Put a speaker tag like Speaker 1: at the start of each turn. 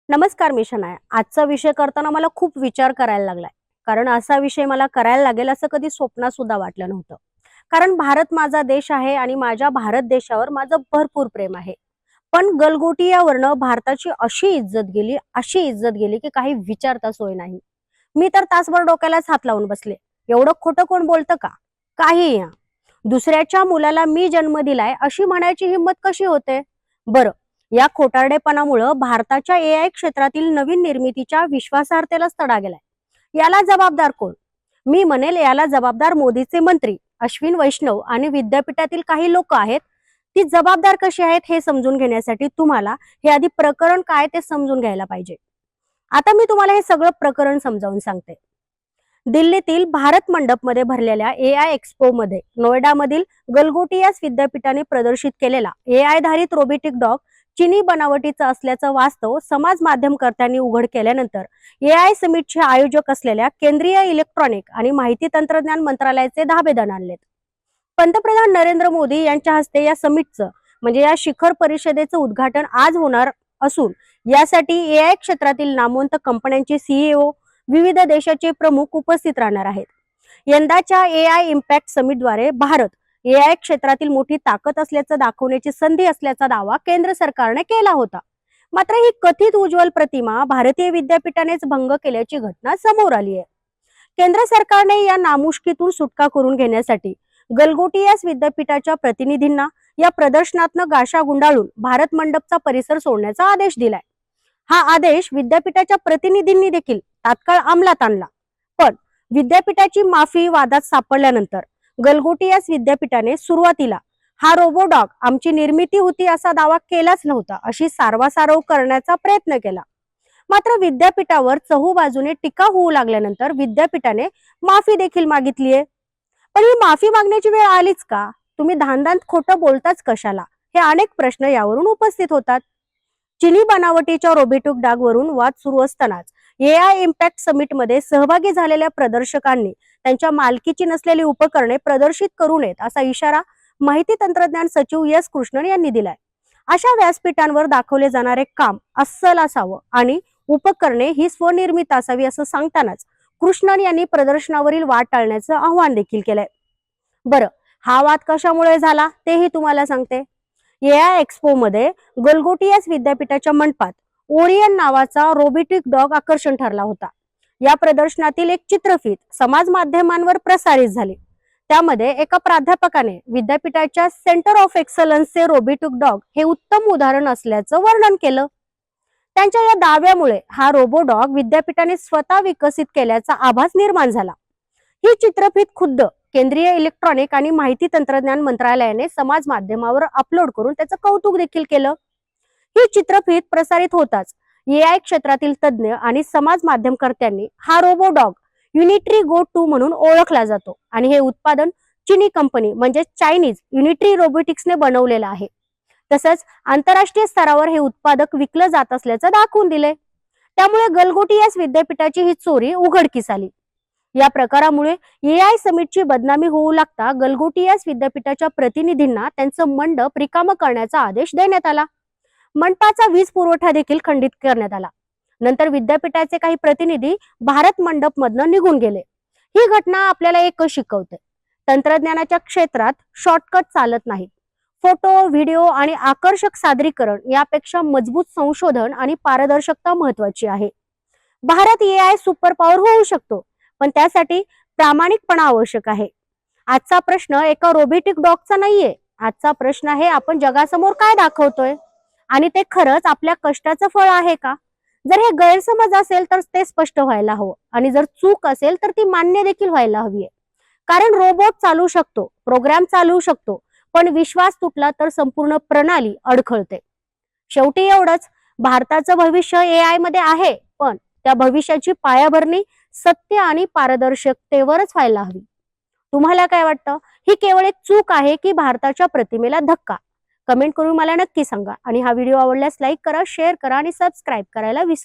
Speaker 1: नमस्कार, मी शनाया. आजचा विषय करताना मला खूप विचार करायला लागलाय. कारण असा विषय मला करायला लागेल असं कधी स्वप्नात सुद्धा वाटलं नव्हतं. कारण भारत माझा देश आहे आणि माझ्या भारत देशावर माझं भरपूर प्रेम आहे. पण गलगोटी यावरनं भारताची अशी इज्जत गेली की काही विचारता सोय नाही. मी तर तासभर डोक्यालाच हात लावून बसले. एवढं खोटं कोण बोलतं का? काही या. दुसऱ्याच्या मुलाला मी जन्म दिलाय अशी म्हणायची हिंमत कशी होते? बरं, या खोटारडेपणामुळं भारताच्या एआय क्षेत्रातील नवीन निर्मितीच्या विश्वासार्हतेलाच तडा गेलाय. याला जबाबदार कोण? मी म्हणेल याला जबाबदार मोदीचे मंत्री अश्विन वैष्णव आणि विद्यापीठातील काही लोक आहेत. ती जबाबदार कशी आहेत हे समजून घेण्यासाठी तुम्हाला हे आधी प्रकरण काय ते समजून घ्यायला पाहिजे. आता मी तुम्हाला हे सगळं प्रकरण समजावून सांगते. दिल्लीतील भारत मंडपमध्ये भरलेल्या एआय एक्सपो मध्ये नोएडामधील गलगोटियास विद्यापीठाने प्रदर्शित केलेला एआय धारित रोबोटिक डॉग चीनी बनावटीचा असल्याचं वास्तव समाज माध्यमकर्त्यांनी उघड केल्यानंतर एआय समिटचे आयोजक असलेल्या केंद्रीय इलेक्ट्रॉनिक आणि माहिती तंत्रज्ञान मंत्रालयाचे धाबेदन आणलेत. पंतप्रधान नरेंद्र मोदी यांच्या हस्ते या समिटचं म्हणजे या शिखर परिषदेचं उद्घाटन आज होणार असून यासाठी एआय क्षेत्रातील नामवंत कंपन्यांचे सीईओ, विविध देशाचे प्रमुख उपस्थित राहणार आहेत. यंदाच्या एआय इम्पॅक्ट समिटद्वारे भारत एआय क्षेत्रातील मोठी ताकद असल्याचं दाखवण्याची संधी असल्याचा दावा केंद्र सरकारने केला होता. मात्र ही कथित उज्ज्वल प्रतिमा भारतीय विद्यापीठानेच भंग केल्याची घटना समोर आली आहे. केंद्र सरकारने या नामुष्कीतून सुटका करून घेण्यासाठी गलगोटियास विद्यापीठाच्या प्रतिनिधींना या प्रदर्शनातनं गाशा गुंडाळून भारत मंडपचा परिसर सोडण्याचा आदेश दिलाय. हा आदेश विद्यापीठाच्या प्रतिनिधींनी देखील तात्काळ अंमलात आणला. पण विद्यापीठाची माफी वादात सापडल्यानंतर गलगोटियास विद्यापीठाने सुरुवातीला हा रोबोडॉग आमची निर्मिती होती असा दावा केलाच नव्हता अशी सारवासारव करण्याचा प्रयत्न केला. मात्र विद्यापीठावर चहूबाजूने टीका होऊ लागल्यानंतर विद्यापीठाने माफी देखील मागितली आहे. पण ही माफी मागण्याची वेळ आलीच का? तुम्ही धांदांत खोटं बोलताच कशाला? हे अनेक प्रश्न यावरून उपस्थित होतात. चिनी बनावटीच्या रोबोटिक डॉगवरून वाद सुरू असतानाच एआय इम्पॅक्ट समिटमध्ये सहभागी झालेल्या प्रदर्शकांनी त्यांच्या मालकीची नसलेली उपकरणे प्रदर्शित करू नयेत असा इशारा माहिती तंत्रज्ञान सचिव एस कृष्णन यांनी दिलाय. अशा व्यासपीठांवर दाखवले जाणारे काम अस्सल असावं आणि उपकरणे ही स्वनिर्मित असावी असं सांगतानाच कृष्णन यांनी प्रदर्शनावरील वाद टाळण्याचं आवाहन देखील केलंय. बरं, हा वाद कशामुळे झाला तेही तुम्हाला सांगते. एआय एक्सपो मध्ये गलगोटियास विद्यापीठाच्या मंडपात ओरियन नावाचा रोबोटिक डॉग आकर्षण ठरला होता. या प्रदर्शनातील एक चित्रफित समाज माध्यमांवर प्रसारित झाली. त्यामध्ये एका प्राध्यापकाने विद्यापीठाच्या सेंटर ऑफ एक्सलन्सचे रोबोटिक डॉग हे उत्तम उदाहरण असल्याचं वर्णन केलं. त्यांच्या या दाव्यामुळे हा रोबो डॉग विद्यापीठाने स्वतः विकसित केल्याचा आभास निर्माण झाला. ही चित्रफित खुद्द केंद्रीय इलेक्ट्रॉनिक आणि माहिती तंत्रज्ञान मंत्रालयाने समाज माध्यमावर अपलोड करून त्याचं कौतुक देखील केलं. ही चित्रफित प्रसारित होताच एआय क्षेत्रातील तज्ज्ञ आणि समाज माध्यमकर्त्यांनी हा रोबो डॉग युनिट्री गो 2 म्हणून ओळखला जातो आणि हे उत्पादन चीनी कंपनी म्हणजे चायनीज युनिट्री रोबोटिक्सने बनवलेलं आहे. तसंच आंतरराष्ट्रीय स्तरावर हे उत्पादक विकलं जात असल्याचं दाखवून दिले. त्यामुळे गलगोटियास विद्यापीठाची ही चोरी उघडकीस आली. या प्रकारामुळे एआय समिटची बदनामी होऊ लागता गलगोटियास विद्यापीठाच्या प्रतिनिधींना त्यांचं मंडप रिकामं करण्याचा आदेश देण्यात आला. मंडपाचा वीज पुरवठा देखील खंडित करण्यात आला. नंतर विद्यापीठाचे काही प्रतिनिधी भारत मंडप मधनं निघून गेले. ही घटना आपल्याला एकच शिकवते, तंत्रज्ञानाच्या क्षेत्रात शॉर्टकट चालत नाहीत. फोटो, व्हिडिओ आणि आकर्षक सादरीकरण यापेक्षा मजबूत संशोधन आणि पारदर्शकता महत्वाची आहे. भारत एआय सुपर पॉवर होऊ शकतो, पण त्यासाठी प्रामाणिकपणा आवश्यक आहे. आजचा प्रश्न एका रोबोटिक डॉगचा नाहीये. आजचा प्रश्न आहे आपण जगासमोर काय दाखवतोय आणि ते खरंच आपल्या कष्टाचं फळ आहे का? जर हे गैरसमज असेल तर ते स्पष्ट व्हायला हवं आणि जर चूक असेल तर ती मान्य देखील व्हायला हवी आहे. कारण रोबोट चालू शकतो, प्रोग्राम चालू शकतो, पण विश्वास तुटला तर संपूर्ण प्रणाली अडखळते. शेवटी एवढंच, भारताचं भविष्य एआय मध्ये आहे, पण त्या भविष्याची पायाभरणी सत्य आणि पारदर्शकतेवरच व्हायला हवी. तुम्हाला काय वाटतं? ही केवळ एक चूक आहे की भारताच्या प्रतिमेला धक्का? कमेंट करून मला नक्की सांगा आणि हा व्हिडिओ आवडल्यास लाईक करा, शेअर करा आणि सबस्क्राईब करायला विसरू